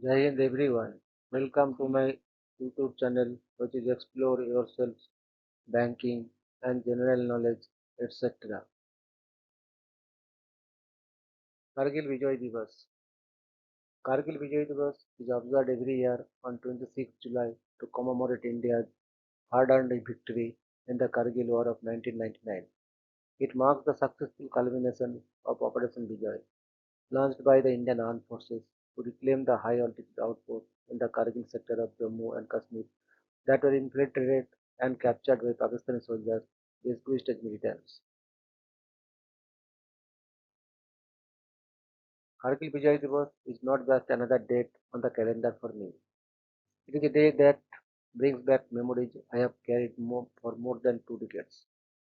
Jai Hind everyone. Welcome to my YouTube channel which is Explore Yourself, Banking and General Knowledge, etc. Kargil Vijay Diwas. Kargil Vijay Diwas is observed every year on 26 July to commemorate India's hard-earned victory in the Kargil War of 1999. It marks the successful culmination of Operation Vijay, launched by the Indian Armed Forces to reclaim the high-altitude outposts in the Kargil sector of Jammu and Kashmir that were infiltrated and captured by Pakistani soldiers disguised as militants. Kargil Vijay Diwas is not just another date on the calendar for me. It is a day that brings back memories I have carried for more than 2 decades.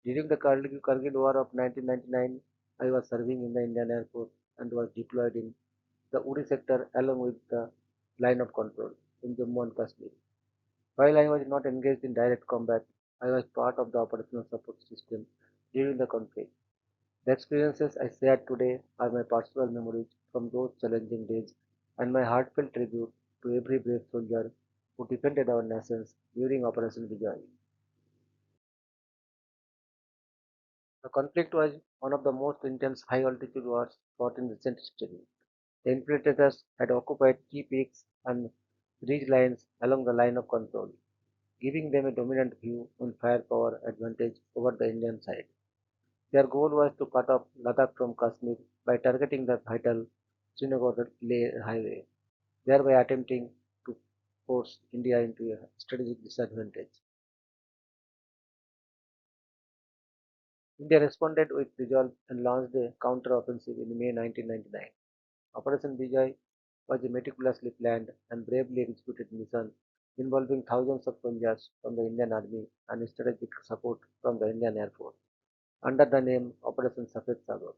During the Kargil War of 1999, I was serving in the Indian Air Force and was deployed in the URI sector along with the line of control in Jammu and Kashmir. While I was not engaged in direct combat, I was part of the operational support system during the conflict. The experiences I shared today are my personal memories from those challenging days and my heartfelt tribute to every brave soldier who defended our nations during Operation Vijay. The conflict was one of the most intense high altitude wars fought in recent history. The infiltrators had occupied key peaks and ridge lines along the line of control, giving them a dominant view and firepower advantage over the Indian side. Their goal was to cut off Ladakh from Kashmir by targeting the vital Srinagar Leh highway, thereby attempting to force India into a strategic disadvantage. India responded with resolve and launched a counter-offensive in May 1999. Operation Vijay was a meticulously planned and bravely executed mission involving thousands of soldiers from the Indian Army and strategic support from the Indian Air Force under the name Operation Safed Sagar.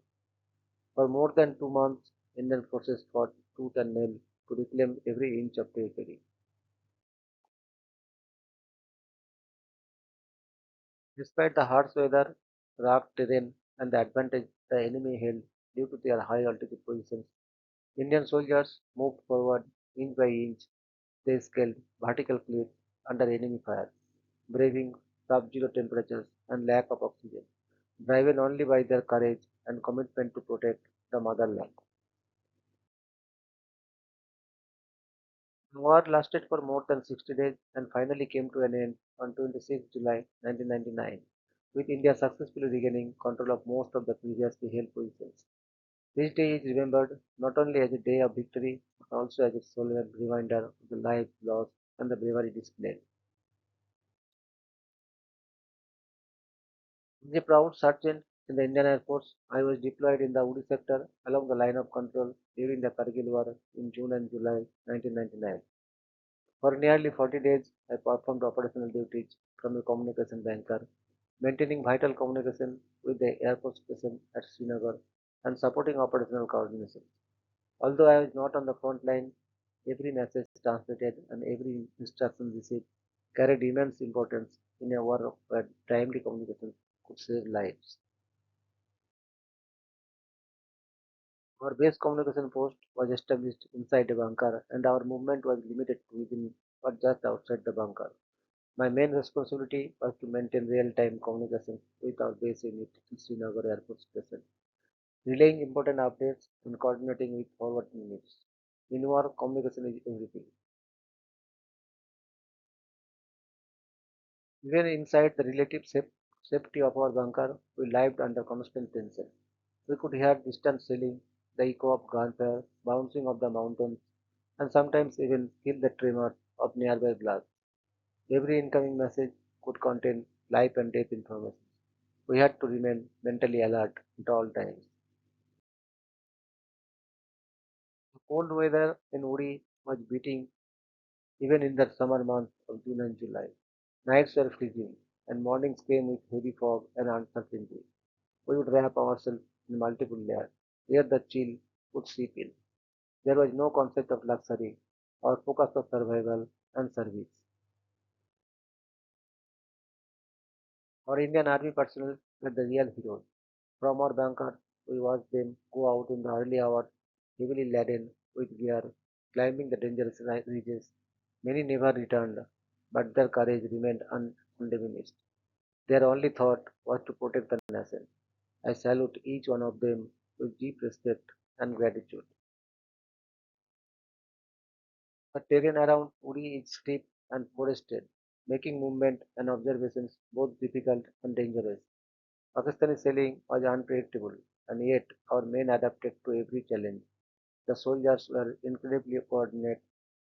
For more than 2 months, Indian forces fought tooth and nail to reclaim every inch of territory. Despite the harsh weather, rough terrain, and the advantage the enemy held due to their high altitude positions, Indian soldiers moved forward inch by inch. They scaled vertical cliffs under enemy fire, braving sub-zero temperatures and lack of oxygen, driven only by their courage and commitment to protect the motherland. The war lasted for more than 60 days and finally came to an end on 26 July 1999, with India successfully regaining control of most of the previously held positions. This day is remembered not only as a day of victory but also as a solemn reminder of the lives lost and the bravery displayed. As a proud sergeant in the Indian Air Force, I was deployed in the URI sector along the line of control during the Kargil War in June and July 1999. For nearly 40 days, I performed operational duties from a communication banker, maintaining vital communication with the Air Force station at Srinagar and supporting operational coordination. Although I was not on the front line, every message transmitted and every instruction received carried immense importance in a war where timely communication could save lives. Our base communication post was established inside a bunker and our movement was limited to within or just outside the bunker. My main responsibility was to maintain real-time communication with our base unit in Srinagar Airport Station, relaying important updates and coordinating with forward units. In war, communication is everything. Even inside the relative safety of our bunker, we lived under constant tension. We could hear distant shelling, the echo of gunfire, bouncing of the mountains, and sometimes even feel the tremor of nearby blasts. Every incoming message could contain life and death information. We had to remain mentally alert at all times. The cold weather in Uri was beating even in the summer months of June and July. Nights were freezing, and mornings came with heavy fog and uncertainty. We would wrap ourselves in multiple layers, where the chill would seep in. There was no concept of luxury or focus of survival and service. Our Indian Army personnel were the real heroes. From our bunker, we watched them go out in the early hours, heavily laden with gear, climbing the dangerous ridges. Many never returned, but their courage remained undiminished. Their only thought was to protect the nation. I salute each one of them with deep respect and gratitude. The terrain around Uri is steep and forested, making movement and observations both difficult and dangerous. Pakistani sailing was unpredictable, and yet our men adapted to every challenge. The soldiers were incredibly coordinated,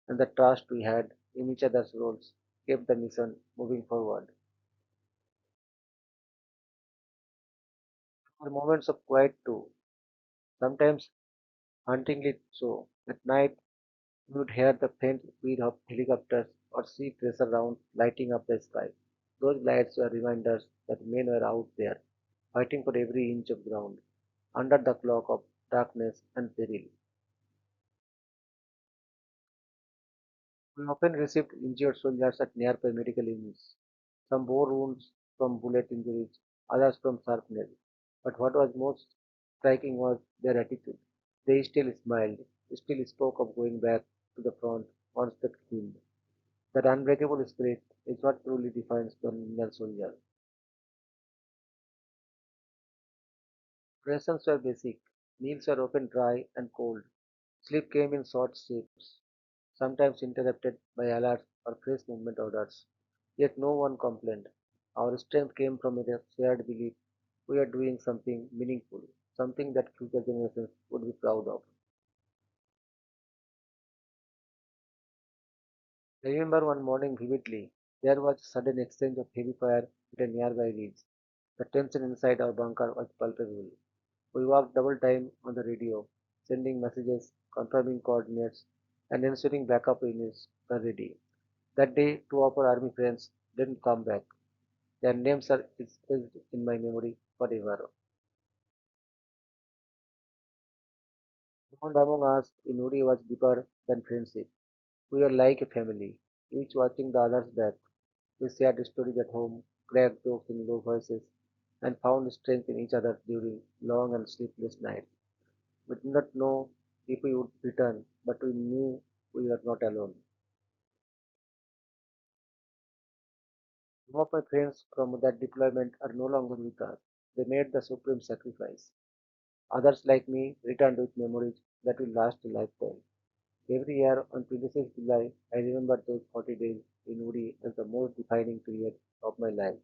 and the trust we had in each other's roles kept the mission moving forward. There were moments of quiet too, sometimes hauntingly so. At night, we would hear the faint whir of helicopters or see pressure rounds lighting up the sky. Those lights were reminders that men were out there, fighting for every inch of ground, under the cloak of darkness and peril. We often received injured soldiers at nearby medical units. Some bore wounds from bullet injuries, others from sharp nails. But what was most striking was their attitude. They still smiled, still spoke of going back to the front once they healed. That unbreakable spirit is what truly defines the Indian soldier. Rations were basic, meals were often dry and cold. Sleep came in short shifts, sometimes interrupted by alerts or fresh movement orders. Yet no one complained. Our strength came from a shared belief we are doing something meaningful, something that future generations would be proud of. I remember one morning vividly. There was a sudden exchange of heavy fire at a nearby ridge. The tension inside our bunker was palpable. We worked double time on the radio, sending messages, confirming coordinates, and ensuring backup units were ready. That day, two of our army friends didn't come back. Their names are etched in my memory forever. The bond among us in URI was deeper than friendship. We were like a family, each watching the other's back. We shared stories at home, cracked jokes in low voices, and found strength in each other during long and sleepless nights. We did not know if we would return, but we knew we were not alone. Some of my friends from that deployment are no longer with us. They made the supreme sacrifice. Others, like me, returned with memories that will last a lifetime. Every year on 26th July, I remember those 40 days in Uri as the most defining period of my life.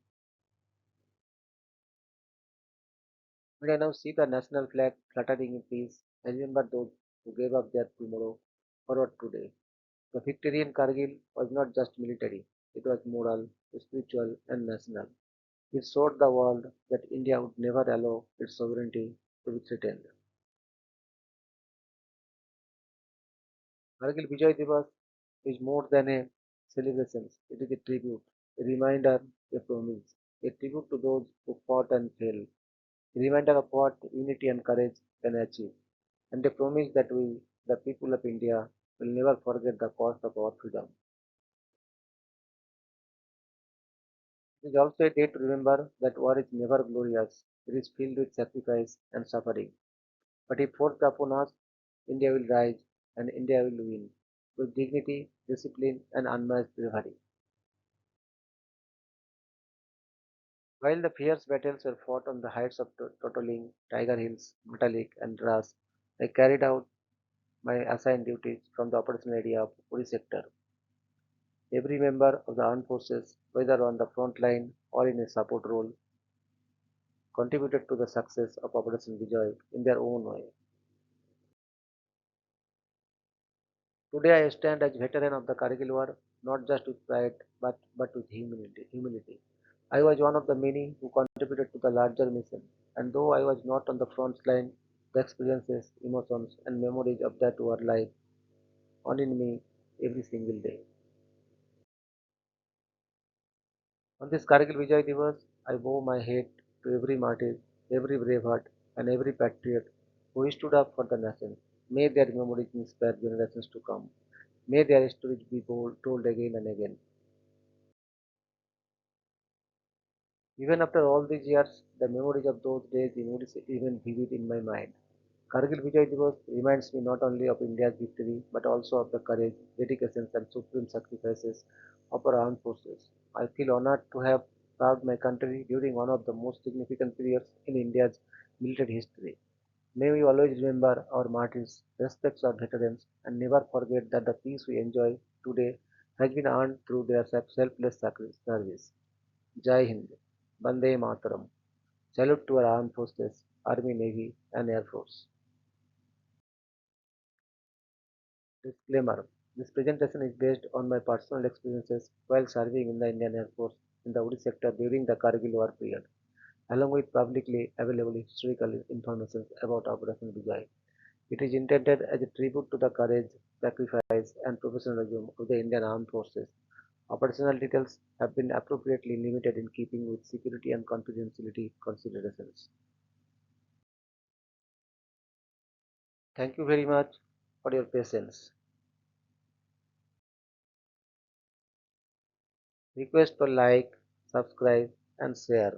When I now see the national flag fluttering in peace, I remember those who gave up their tomorrow for what today. The victory in Kargil was not just military, it was moral, spiritual, and national. It showed the world that India would never allow its sovereignty to be threatened. Kargil Vijay Diwas is more than a celebration. It is a tribute, a reminder, a promise, a tribute to those who fought and failed, a reminder of what unity and courage can achieve, and a promise that we, the people of India, will never forget the cost of our freedom. It is also a day to remember that war is never glorious. It is filled with sacrifice and suffering. But if forced upon us, India will rise and India will win with dignity, discipline, and unmatched bravery. While the fierce battles were fought on the heights of Totoling, Tiger Hills, Metalik, and Dras, I carried out my assigned duties from the operational area of URI Sector. Every member of the armed forces, whether on the front line or in a support role, contributed to the success of Operation Vijay in their own way. Today I stand as veteran of the Kargil War, not just with pride, but with humility. I was one of the many who contributed to the larger mission, and though I was not on the front line, the experiences, emotions, and memories of that war live on in me every single day. On this Kargil Vijay Diwas, I bow my head to every martyr, every brave heart, and every patriot who stood up for the nation. May their memories inspire generations to come. May their stories be told again and again. Even after all these years, the memories of those days remain vivid in my mind. Kargil Vijay Diwas reminds me not only of India's victory but also of the courage, dedication, and supreme sacrifices of our armed forces. I feel honored to have served my country during one of the most significant periods in India's military history. May we always remember our martyrs, respect our veterans, and never forget that the peace we enjoy today has been earned through their selfless service. Jai Hind, Bande Mataram. Salute to our armed forces, Army, Navy, and Air Force. Disclaimer: this presentation is based on my personal experiences while serving in the Indian Air Force in the URI sector during the Kargil War period, along with publicly available historical information about Operation Vijay. It is intended as a tribute to the courage, sacrifice, and professionalism of the Indian Armed Forces. Operational details have been appropriately limited in keeping with security and confidentiality considerations. Thank you very much for your patience. Request for like, subscribe, and share.